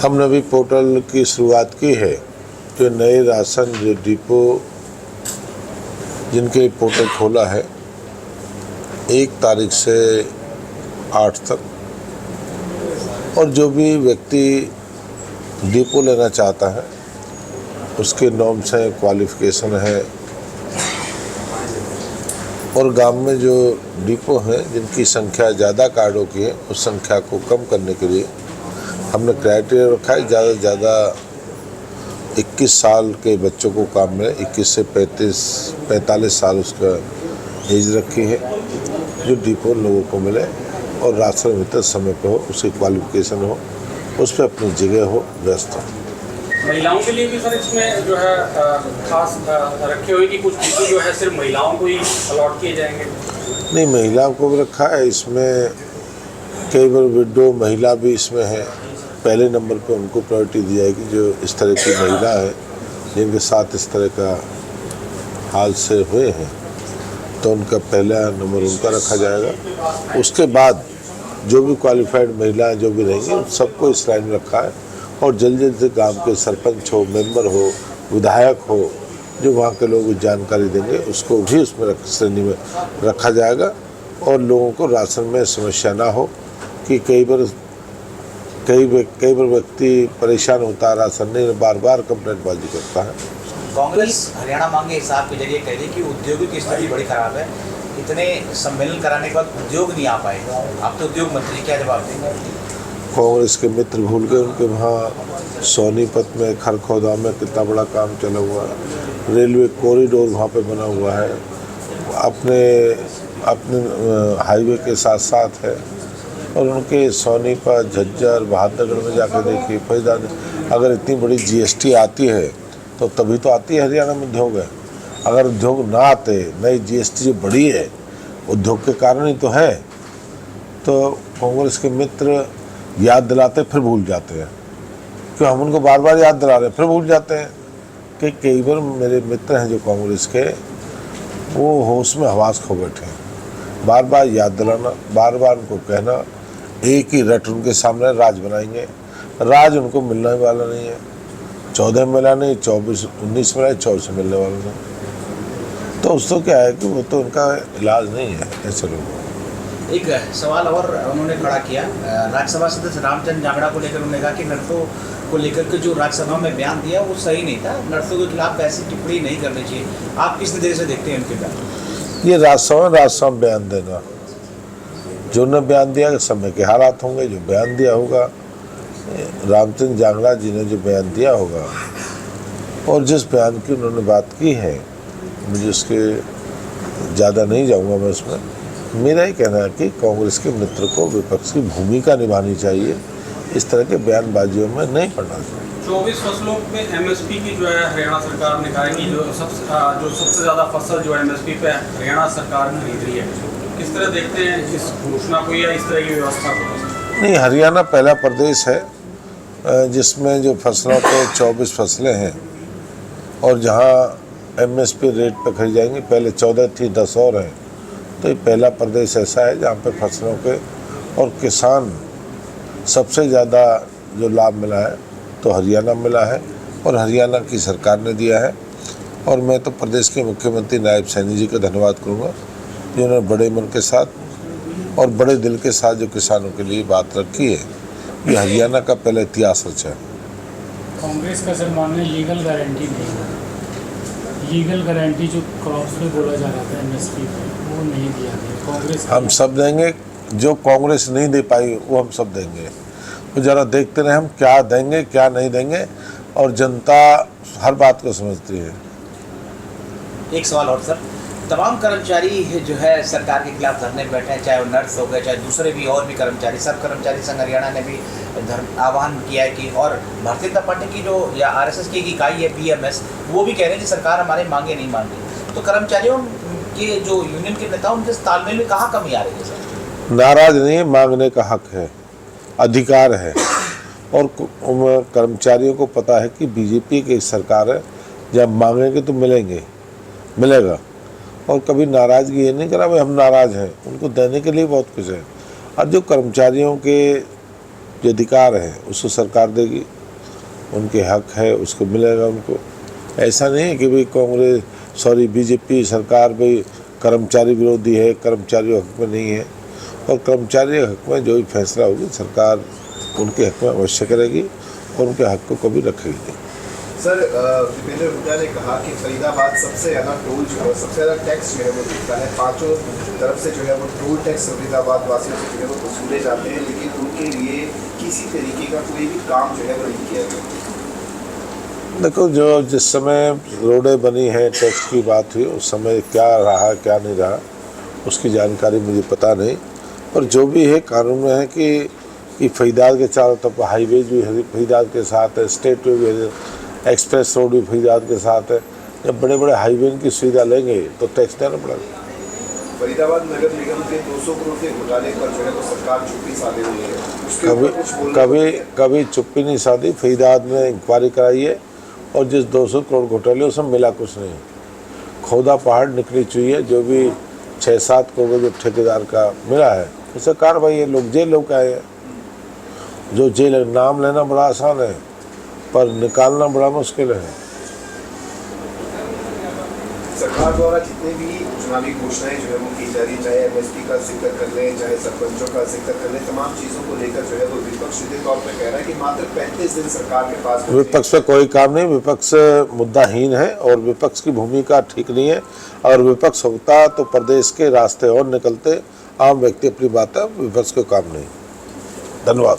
हमने अभी पोर्टल की शुरुआत की है। जो नए राशन जो डिपो जिनके पोर्टल खोला है 1 तारीख से 8 तक, और जो भी व्यक्ति डिपो लेना चाहता है उसके नॉर्म्स हैं, क्वालिफिकेशन है, और गांव में जो डिपो हैं जिनकी संख्या ज़्यादा कार्डों की है उस संख्या को कम करने के लिए हमने क्राइटेरिया रखा है। ज़्यादा से ज़्यादा 21 साल के बच्चों को काम में 21 से 45 साल उसका एज रखी है, जो डिपो लोगों को मिले और राशन वितरण समय पे हो, उसकी क्वालिफिकेशन हो, उस पर अपनी जगह हो, व्यस्त हो। महिलाओं के लिए भी सर इसमें जो है खास रखे हुए कि कुछ डिपो जो है सिर्फ महिलाओं को ही अलॉट किए जाएंगे? नहीं, महिलाओं को भी रखा है। इसमें कई बार विडो महिला भी इसमें है। पहले नंबर पे उनको प्रायोरिटी दी जाएगी जो इस तरह की महिला है जिनके साथ इस तरह का हादसे हुए हैं, तो उनका पहला नंबर उनका रखा जाएगा। उसके बाद जो भी क्वालिफाइड महिलाएं जो भी रहेंगी उन सबको इस लाइन में रखा है, और जल्द जल्द से गांव के सरपंच हो, मेंबर हो, विधायक हो, जो वहाँ के लोग जानकारी देंगे उसको भी उसमें श्रेणी में रखा जाएगा, और लोगों को राशन में समस्या ना हो कि कई बार व्यक्ति परेशान होता है, राशन नहीं, बार बार कंप्लेंटबाजी करता है। कांग्रेस हरियाणा मांग के हिसाब के जरिए कह रही कि उद्योगों की स्थिति बड़ी खराब है, इतने सम्मेलन कराने के बाद उद्योग नहीं आ पाए। आप तो उद्योग मंत्री, क्या जवाब देंगे? कांग्रेस के मित्र भूल गए, उनके वहाँ सोनीपत में खरखौदा में कितना बड़ा काम चला हुआ है, रेलवे कॉरिडोर वहाँ पे बना हुआ है, अपने हाईवे के साथ साथ है, और उनके सोनीपत, झज्जर, बहादुरगढ़ में जाकर देखिए फरीदाबाद, अगर इतनी बड़ी जीएसटी आती है तो तभी तो आती है हरियाणा में उद्योग है। अगर उद्योग ना आते, नई जीएसटी जो बड़ी है उद्योग के कारण ही तो है। तो कांग्रेस के मित्र याद दिलाते फिर भूल जाते हैं, क्यों हम उनको बार बार याद दिला रहे हैं फिर भूल जाते हैं। कि कई बार मेरे मित्र हैं जो कांग्रेस के, वो होश में हवास खो बैठे हैं। बार बार याद दिलाना, बार बार उनको कहना, एक ही रट उनके सामने राज बनाएंगे। राज उनको मिलने वाला नहीं है। 14 मिला नहीं, 19 मिला, 24 मिलने वाला नहीं। तो उसको क्या है कि वो तो उनका इलाज नहीं है ऐसे लोगों। एक सवाल और उन्होंने खड़ा किया, राज्यसभा सदस्य रामचंद्र जांगड़ा को लेकर उन्होंने कहा कि नर्सों को लेकर के जो राज्यसभा में बयान दिया वो सही नहीं था, नर्सों के खिलाफ ऐसी टिप्पणी नहीं करनी चाहिए। आप किस नजरिए से देखते हैं उनके बयान? ये राज्यसभा बयान देना, जो ने बयान दिया समय के हालात होंगे, जो बयान दिया होगा रामचंद्र जांगड़ा जी ने जो बयान दिया होगा, और जिस बयान की उन्होंने बात की है, मुझे उसके ज़्यादा नहीं जाऊंगा मैं उसमें। मेरा ही कहना है कि कांग्रेस के मित्र को विपक्ष की भूमिका निभानी चाहिए, इस तरह के बयानबाजियों में नहीं पड़ना चाहिए। 24 फसलों पे एमएसपी की जो है हरियाणा सरकार ने कहा है कि जो सबसे ज़्यादा फसल जो एमएसपी पे हरियाणा सरकार खरीद रही है, किस तरह देखते हैं इस घोषणा को या इस तरह की व्यवस्था को? नहीं, हरियाणा पहला प्रदेश है जिसमें जो फसलों पे 24 फसलें हैं, और जहाँ एमएसपी रेट पे खरीद जाएंगी। पहले 14 थी, 10 और हैं। तो ये पहला प्रदेश ऐसा है जहाँ पे फसलों के और किसान सबसे ज़्यादा जो लाभ मिला है तो हरियाणा मिला है, और हरियाणा की सरकार ने दिया है। और मैं तो प्रदेश के मुख्यमंत्री नायब सैनी जी का धन्यवाद करूँगा, जिन्होंने बड़े मन के साथ और बड़े दिल के साथ जो किसानों के लिए बात रखी है। ये हरियाणा का पहला इतिहास रचा है। कांग्रेस का सर मानना लीगल गारंटी नहीं है, लीगल गारंटी जो क्रॉप्स में बोला जा रहा था एमएसपी पे, वो नहीं दिया गया। कांग्रेस हम सब देंगे, जो कांग्रेस नहीं दे पाई वो हम सब देंगे। तो ज़रा देखते रहे हम क्या देंगे क्या नहीं देंगे, और जनता हर बात को समझती है। एक सवाल और सर, तमाम कर्मचारी जो है सरकार के खिलाफ धरने बैठे हैं, चाहे वो नर्स हो गए, चाहे दूसरे भी और भी कर्मचारी, सब कर्मचारी संघ हरियाणा ने भी आह्वान किया है कि, और भारतीय जनता पार्टी की जो या आरएसएस की एक इकाई है बीएमएस, वो भी कह रहे हैं कि सरकार हमारे मांगे नहीं मान रही। तो कर्मचारियों के जो यूनियन के नेता, उनके तालमेल में कहाँ कमी आ रही है सर? नाराज नहीं है, मांगने का हक है, अधिकार है, और कर्मचारियों को पता है कि बीजेपी की सरकार है, जब मांगेंगे तो मिलेगा। और कभी नाराज़गी ये नहीं करा भाई हम नाराज़ हैं, उनको देने के लिए बहुत कुछ है। और जो कर्मचारियों के जो अधिकार है उसको सरकार देगी, उनके हक है उसको मिलेगा उनको। ऐसा नहीं है कि भाई बीजेपी सरकार भाई कर्मचारी विरोधी है, कर्मचारियों हक में नहीं है। और कर्मचारी हक में जो भी फैसला होगी सरकार उनके हक में अवश्य करेगी और उनके हक को कभी रखेगी नहीं। सर, दीपेंद्र हुड्डा ने कहा कि फरीदाबाद सबसे ज़्यादा टोल जो है, सबसे ज़्यादा टैक्स जो है वो देता है। 5 तरफ से जो है वो टोल टैक्स फरीदाबाद वासियों से जो है वो वसूले जाते हैं, लेकिन उनके लिए किसी तरीके का कोई भी काम जो है वो नहीं किया गया। देखो, जो जिस समय रोडें बनी हैं, टैक्स की बात हुई, उस समय क्या रहा क्या नहीं रहा उसकी जानकारी मुझे पता नहीं। पर जो भी है कानून में है कि फरीदाबाद के चारों तरफ हाईवे भी फरीदाबाद के साथ है, स्टेट वे भी है, एक्सप्रेस रोड भी फरीदाबाद के साथ है। जब बड़े बड़े हाईवे की सुविधा लेंगे तो टैक्स देना पड़ेगा। फरीदाबाद नगर निगम के 200 करोड़ के घोटाले पर जो है वो सरकार चुप्पी साधे हुई है। उसके ऊपर कुछ बोलना कभी चुप्पी नहीं साधी। फरीदाबाद में इंक्वायरी कराई है और जिस 200 करोड़ घोटाले उसमें मिला कुछ नहीं। खोदा पहाड़ निकली चुई है। जो भी 6-7 करोड़ जो ठेकेदार का मिला है उसे कार्रवाई है। लोग जेल लोग आए हैं। जो जेल नाम लेना बड़ा आसान है पर निकालना बड़ा मुश्किल है। सरकार द्वारा जितने भी चुनावी घोषणाएं जो है वो की जा रही, चाहे एमएसपी का जिक्र कर लें, चाहे सरपंचों का जिक्र कर लें, तमाम चीज़ों को लेकर जो है वो विपक्ष सीधे तौर पर कह रहा है कि मात्र 35 दिन सरकार के पास। विपक्ष पे कोई काम नहीं। विपक्ष मुद्दाहीन है और विपक्ष की भूमिका ठीक नहीं है। अगर विपक्ष होता तो प्रदेश के रास्ते और निकलते। आम व्यक्ति अपनी बात है, विपक्ष को काम नहीं। धन्यवाद।